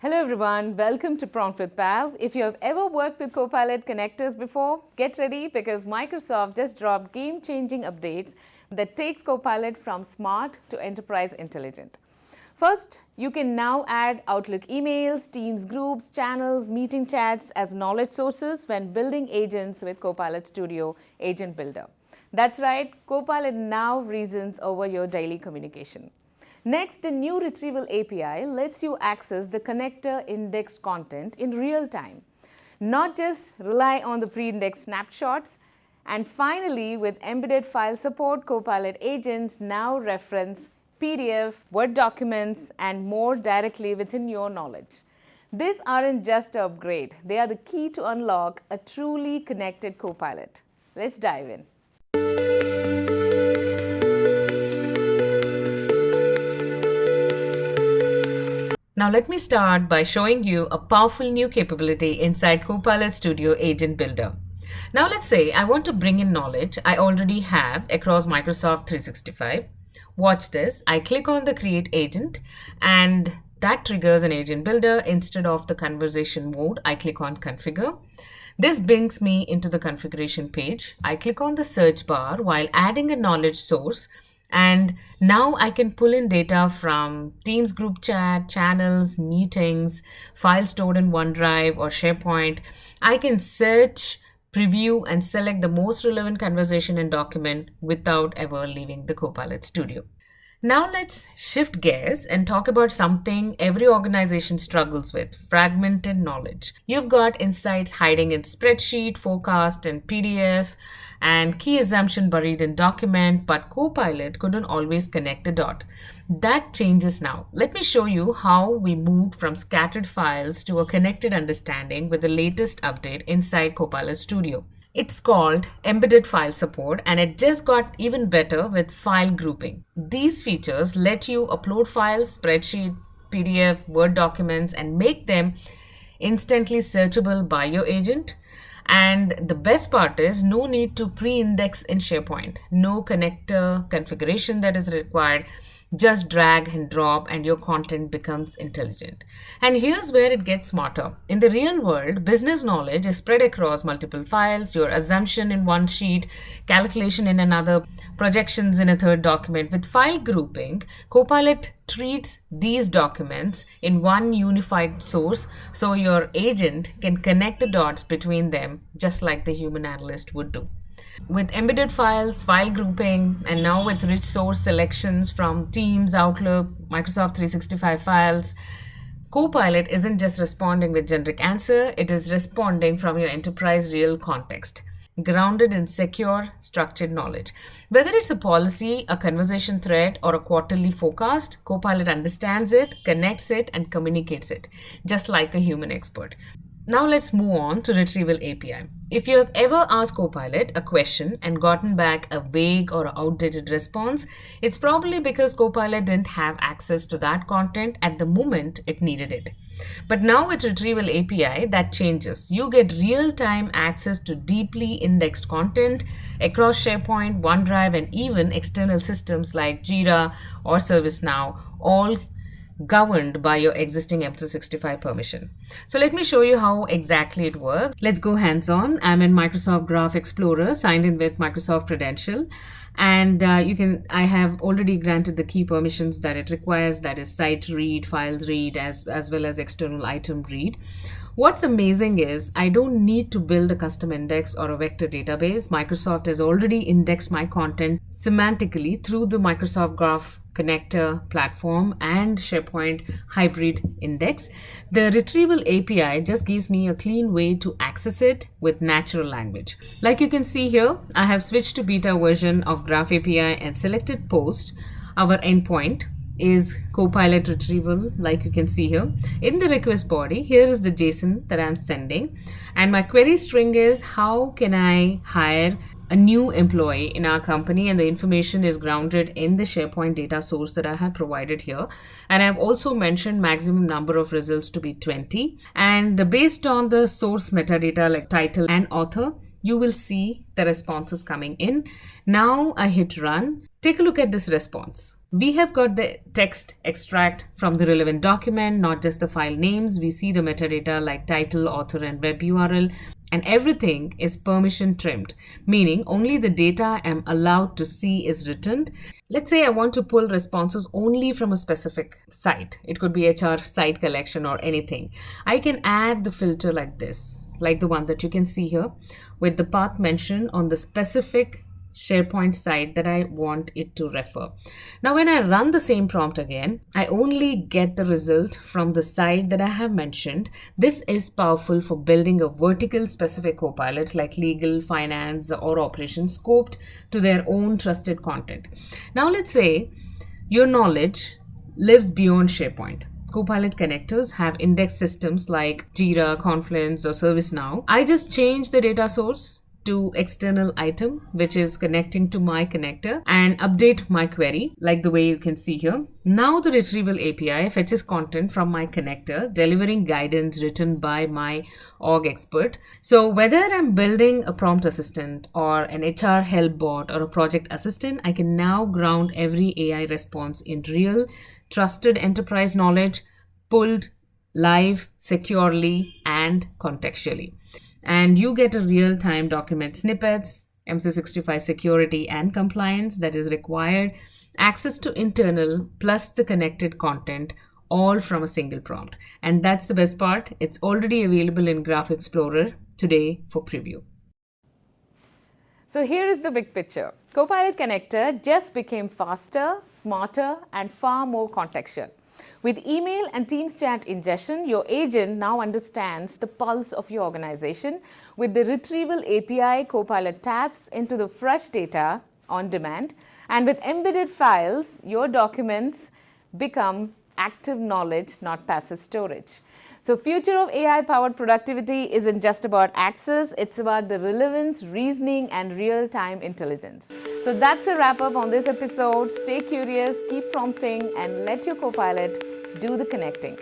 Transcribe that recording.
Hello everyone, welcome to Prompt with Pal. If you have ever worked with Copilot connectors before, get ready because Microsoft just dropped game-changing updates that takes Copilot from smart to enterprise intelligent. First, you can now add Outlook emails, Teams groups, channels, meeting chats as knowledge sources when building agents with Copilot Studio Agent Builder. That's right, Copilot now reasons over your daily communication. Next, the new Retrieval API lets you access the connector indexed content in real time, not just rely on the pre-indexed snapshots. And finally, with embedded file support, Copilot agents now reference PDF, Word documents, and more directly within your knowledge. These aren't just an upgrade, they are the key to unlock a truly connected Copilot. Let's dive in. Now let me start by showing you a powerful new capability inside Copilot Studio Agent Builder. Now let's say I want to bring in knowledge I already have across Microsoft 365. Watch this. I click on the Create Agent and that triggers an agent builder. Instead of the conversation mode, I click on Configure. This brings me into the configuration page. I click on the search bar while adding a knowledge source. And now I can pull in data from Teams group chat, channels, meetings, files stored in OneDrive or SharePoint. I can search, preview, and select the most relevant conversation and document without ever leaving the Copilot Studio. Now let's shift gears and talk about something every organization struggles with: fragmented knowledge. You've got insights hiding in spreadsheet, forecast, and PDF, and key assumption buried in document, but Copilot couldn't always connect the dot. That changes now. Let me show you how we moved from scattered files to a connected understanding with the latest update inside Copilot Studio. It's called Embedded File Support, and it just got even better with file grouping. These features let you upload files, spreadsheet, PDF, Word documents, and make them instantly searchable by your agent. And the best part is no need to pre-index in SharePoint, no connector configuration that is required. Just drag and drop and your content becomes intelligent. And here's where it gets smarter. In the real world, business knowledge is spread across multiple files, your assumption in one sheet, calculation in another, projections in a third document. With file grouping, Copilot treats these documents in one unified source so your agent can connect the dots between them just like the human analyst would do. With embedded files, file grouping, and now with rich source selections from Teams, Outlook, Microsoft 365 files, Copilot isn't just responding with generic answer, it is responding from your enterprise real context, grounded in secure, structured knowledge. Whether it's a policy, a conversation thread, or a quarterly forecast, Copilot understands it, connects it, and communicates it, just like a human expert. Now let's move on to Retrieval API. If you have ever asked Copilot a question and gotten back a vague or outdated response, it's probably because Copilot didn't have access to that content at the moment it needed it. But now with Retrieval API, that changes. You get real-time access to deeply indexed content across SharePoint, OneDrive, and even external systems like Jira or ServiceNow, all governed by your existing M365 permission. So let me show you how exactly it works. Let's go hands-on. I'm in Microsoft Graph Explorer, signed in with Microsoft credential. And I have already granted the key permissions that it requires, that is site read, files read, as well as external item read. What's amazing is I don't need to build a custom index or a vector database. Microsoft has already indexed my content semantically through the Microsoft Graph connector platform and SharePoint hybrid index. The Retrieval API just gives me a clean way to access it with natural language. Like you can see here, I have switched to beta version of Graph API and selected post. Our endpoint is Copilot Retrieval, like you can see here. In the request body, here is the JSON that I'm sending. And my query string is, how can I hire a new employee in our company? And the information is grounded in the SharePoint data source that I have provided here. And I've also mentioned maximum number of results to be 20. And based on the source metadata like title and author, you will see the responses coming in. Now I hit run. Take a look at this response. We have got the text extract from the relevant document, not just the file names. We see the metadata like title, author, and web URL, and everything is permission trimmed, meaning only the data I'm allowed to see is written. Let's say I want to pull responses only from a specific site. It could be HR site collection or anything. I can add the filter like this, like the one that you can see here, with the path mentioned on the specific SharePoint site that I want it to refer. Now, when I run the same prompt again, I only get the result from the site that I have mentioned. This is powerful for building a vertical specific copilot like legal, finance, or operations scoped to their own trusted content. Now, let's say your knowledge lives beyond SharePoint. Copilot connectors have index systems like Jira, Confluence, or ServiceNow. I just change the data source to external item, which is connecting to my connector, and update my query like the way you can see here. Now the Retrieval API fetches content from my connector, delivering guidance written by my org expert. So whether I'm building a prompt assistant or an HR help bot or a project assistant, I can now ground every AI response in real, trusted enterprise knowledge, pulled live, securely, and contextually. And you get a real-time document snippets, MC65 security and compliance that is required, access to internal plus the connected content, all from a single prompt. And that's the best part. It's already available in Graph Explorer today for preview. So here is the big picture. Copilot Connector just became faster, smarter, and far more contextual. With email and Teams chat ingestion, your agent now understands the pulse of your organization. With the Retrieval API, Copilot taps into the fresh data on demand. And with embedded files, your documents become active knowledge, not passive storage. So future of AI-powered productivity isn't just about access, it's about the relevance, reasoning, and real-time intelligence. So that's a wrap-up on this episode. Stay curious, keep prompting, and let your Copilot do the connecting.